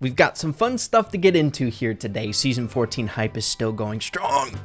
We've got some fun stuff to get into here today. Season 14 hype is still going strong.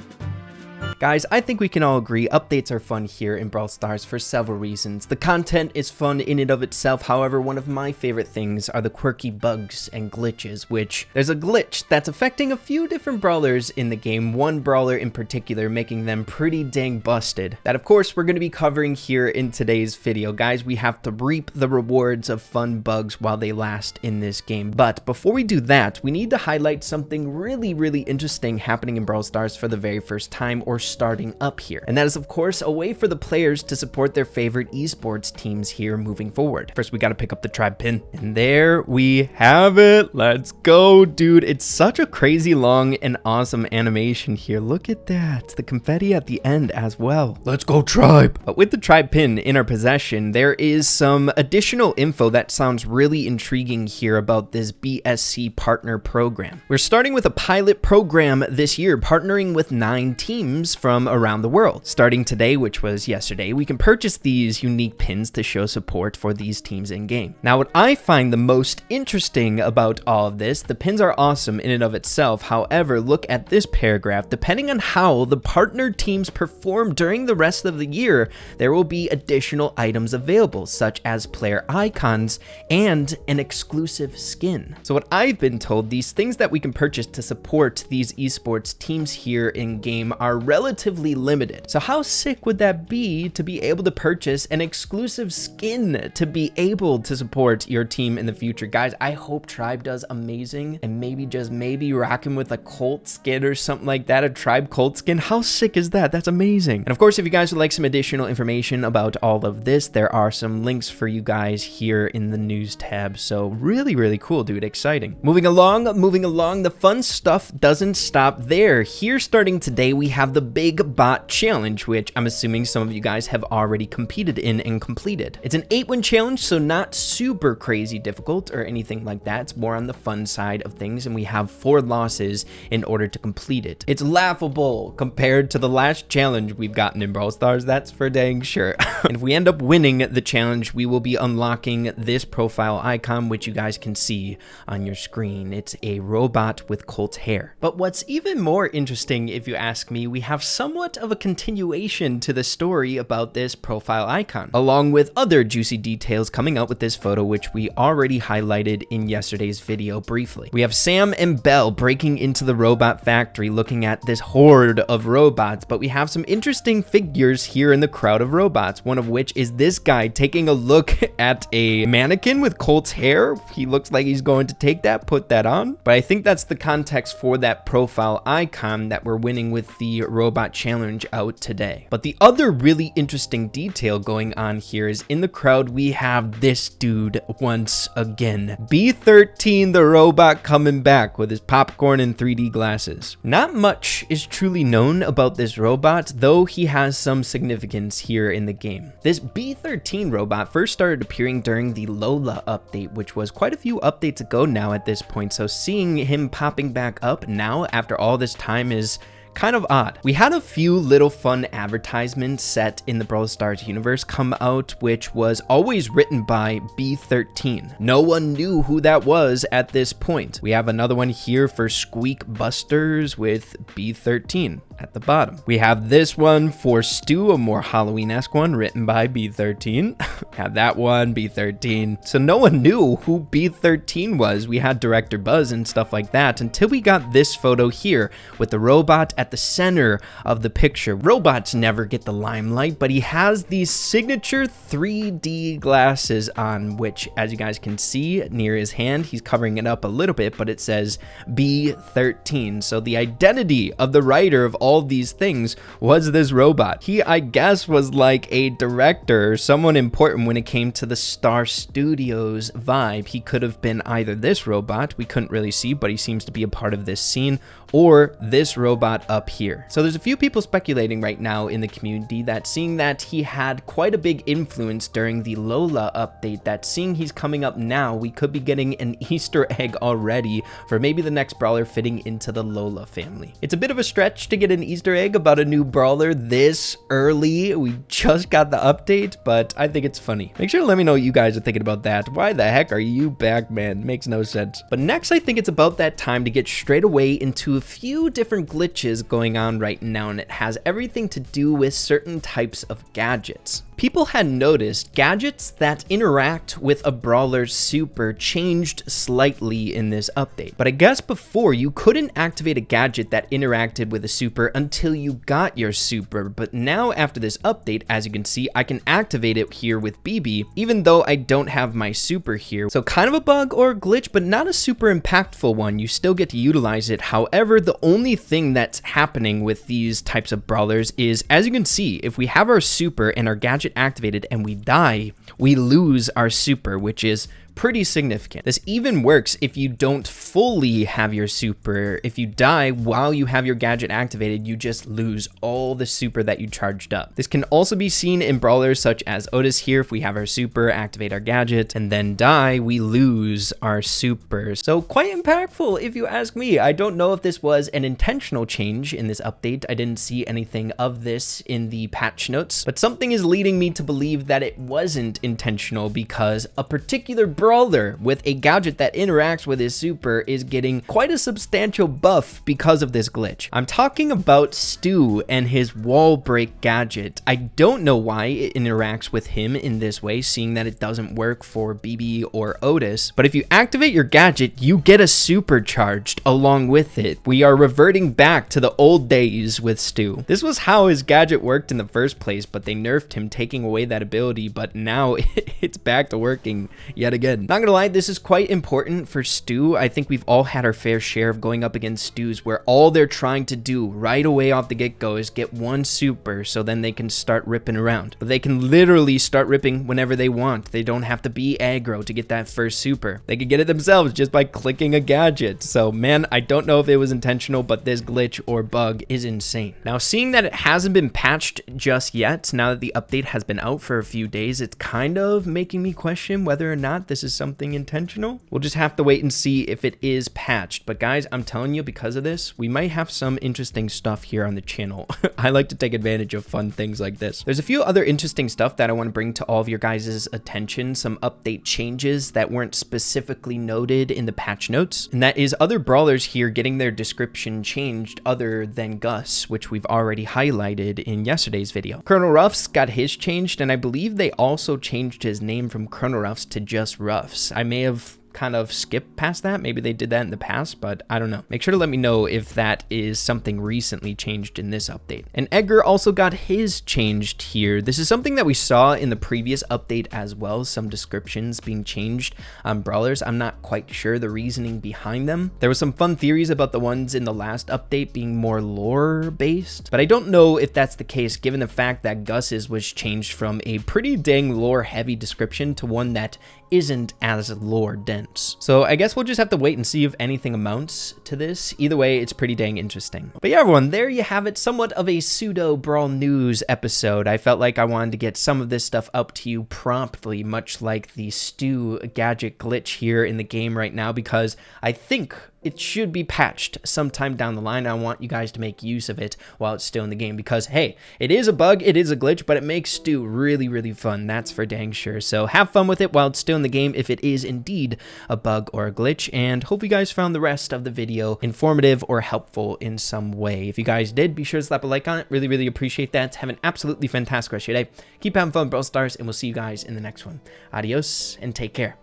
Guys, I think we can all agree updates are fun here in Brawl Stars for several reasons. The content is fun in and of itself, however, one of my favorite things are the quirky bugs and glitches, which there's a glitch that's affecting a few different brawlers in the game, one brawler in particular making them pretty dang busted. That of course we're going to be covering here in today's video. Guys, we have to reap the rewards of fun bugs while they last in this game. But before we do that, we need to highlight something really interesting happening in Brawl Stars for the very first time, or starting up here, and that is of course a way for the players to support their favorite esports teams here moving forward. First, we got to pick up the tribe pin, and there we have it. Let's go, dude. It's such a crazy long and awesome animation here. Look at that, the confetti at the end as well. Let's go, tribe. But with the tribe pin in our possession, there is some additional info that sounds really intriguing here about this BSC partner program. We're starting with a pilot program this year, partnering with 9 teams from around the world. Starting today, which was yesterday, we can purchase these unique pins to show support for these teams in game. Now, what I find the most interesting about all of this, the pins are awesome in and of itself. However, look at this paragraph. Depending on how the partner teams perform during the rest of the year, there will be additional items available, such as player icons and an exclusive skin. So what I've been told, these things that we can purchase to support these esports teams here in game are relatively limited. So how sick would that be to be able to purchase an exclusive skin to be able to support your team in the future? Guys, I hope Tribe does amazing, and maybe, just maybe, rocking with a Colt skin or something like that, a Tribe Colt skin. How sick is that? That's amazing. And of course, if you guys would like some additional information about all of this, there are some links for you guys here in the news tab. So really cool, dude. Exciting. Moving along, the fun stuff doesn't stop there. Here, starting today, we have the Big Bot Challenge, which I'm assuming some of you guys have already competed in and completed. It's an 8-win challenge, so not super crazy difficult or anything like that. It's more on the fun side of things, and we have 4 losses in order to complete it. It's laughable compared to the last challenge we've gotten in Brawl Stars, that's for dang sure. And if we end up winning the challenge, we will be unlocking this profile icon, which you guys can see on your screen. It's a robot with Colt's hair. But what's even more interesting, if you ask me, we have somewhat of a continuation to the story about this profile icon, along with other juicy details coming out with this photo, which we already highlighted in yesterday's video briefly. We have Sam and Belle breaking into the robot factory, looking at this horde of robots, but we have some interesting figures here in the crowd of robots, one of which is this guy taking a look at a mannequin with Colt's hair. He looks like he's going to take that, put that on, but I think that's the context for that profile icon that we're winning with the robot challenge out today. But the other really interesting detail going on here is in the crowd we have this dude once again, B13 the robot, coming back with his popcorn and 3D glasses. Not much is truly known about this robot, though he has some significance here in the game. This B13 robot first started appearing during the Lola update, which was quite a few updates ago now at this point, so seeing him popping back up now after all this time is kind of odd. We had a few little fun advertisements set in the Brawl Stars universe come out, which was always written by B13. No one knew who that was at this point. We have another one here for Squeak Busters with B13 at the bottom. We have this one for Stu, a more Halloween-esque one written by B13. Have that one, B13. So no one knew who B13 was. We had Director Buzz and stuff like that until we got this photo here with the robot at the center of the picture. Robots never get the limelight, but he has these signature 3D glasses on, which, as you guys can see near his hand, he's covering it up a little bit, but it says B13. So the identity of the writer of all these things was this robot. He, I guess, was like a director or someone important when it came to the Star Studios vibe. He could have been either this robot, we couldn't really see, but he seems to be a part of this scene, or this robot up here. So there's a few people speculating right now in the community that seeing that he had quite a big influence during the Lola update, that seeing he's coming up now, we could be getting an Easter egg already for maybe the next brawler fitting into the Lola family. It's a bit of a stretch to get an Easter egg about a new brawler this early. We just got the update, but I think it's funny. Make sure to let me know what you guys are thinking about that. Why the heck are you back, man? Makes no sense. But next, I think it's about that time to get straight away into a few different glitches going on right now, and it has everything to do with certain types of gadgets. People had noticed gadgets that interact with a brawler's super changed slightly in this update. But I guess before, you couldn't activate a gadget that interacted with a super until you got your super. But now after this update, as you can see, I can activate it here with BB, even though I don't have my super here. So kind of a bug or a glitch, but not a super impactful one. You still get to utilize it. However, the only thing that's happening with these types of brawlers is, as you can see, if we have our super and our gadget activated and we die, we lose our super, which is pretty significant. This even works if you don't fully have your super. If you die while you have your gadget activated, you just lose all the super that you charged up. This can also be seen in brawlers such as Otis here. If we have our super, activate our gadget, and then die, we lose our super. So quite impactful if you ask me. I don't know if this was an intentional change in this update. I didn't see anything of this in the patch notes, but something is leading me to believe that it wasn't intentional, because a particular brawler with a gadget that interacts with his super is getting quite a substantial buff because of this glitch. I'm talking about Stu and his wall break gadget. I don't know why it interacts with him in this way, seeing that it doesn't work for BB or Otis, but if you activate your gadget, you get a super charged along with it. We are reverting back to the old days with Stu. This was how his gadget worked in the first place, but they nerfed him, taking away that ability, but now it's back to working yet again. Not gonna lie, this is quite important for Stu. I think we've all had our fair share of going up against Stus where all they're trying to do right away off the get-go is get one super so then they can start ripping around. But they can literally start ripping whenever they want. They don't have to be aggro to get that first super. They can get it themselves just by clicking a gadget. So man, I don't know if it was intentional, but this glitch or bug is insane. Now, seeing that it hasn't been patched just yet, now that the update has been out for a few days, it's kind of making me question whether or not this is something intentional. We'll just have to wait and see if it is patched. But guys, I'm telling you, because of this, we might have some interesting stuff here on the channel. I like to take advantage of fun things like this. There's a few other interesting stuff that I want to bring to all of your guys' attention, some update changes that weren't specifically noted in the patch notes, and that is other brawlers here getting their description changed other than Gus, which we've already highlighted in yesterday's video. Colonel Ruffs got his changed, and I believe they also changed his name from Colonel Ruffs to just Ruffs. I may have kind of skip past that. Maybe they did that in the past, but I don't know. Make sure to let me know if that is something recently changed in this update. And Edgar also got his changed here. This is something that we saw in the previous update as well, some descriptions being changed on brawlers. I'm not quite sure the reasoning behind them. There was some fun theories about the ones in the last update being more lore based, but I don't know if that's the case given the fact that Gus's was changed from a pretty dang lore heavy description to one that isn't as lore dense. So I guess we'll just have to wait and see if anything amounts to this. Either way, it's pretty dang interesting. But yeah, everyone, there you have it. Somewhat of a pseudo Brawl news episode. I felt like I wanted to get some of this stuff up to you promptly, much like the Stu Gadget glitch here in the game right now, because I think it should be patched sometime down the line. I want you guys to make use of it while it's still in the game, because hey, it is a bug, it is a glitch, but it makes Stu really, really fun. That's for dang sure. So have fun with it while it's still in the game if it is indeed a bug or a glitch, and hope you guys found the rest of the video informative or helpful in some way. If you guys did, be sure to slap a like on it. Really, really appreciate that. Have an absolutely fantastic rest of your day. Keep having fun, Brawl Stars, and we'll see you guys in the next one. Adios, and take care.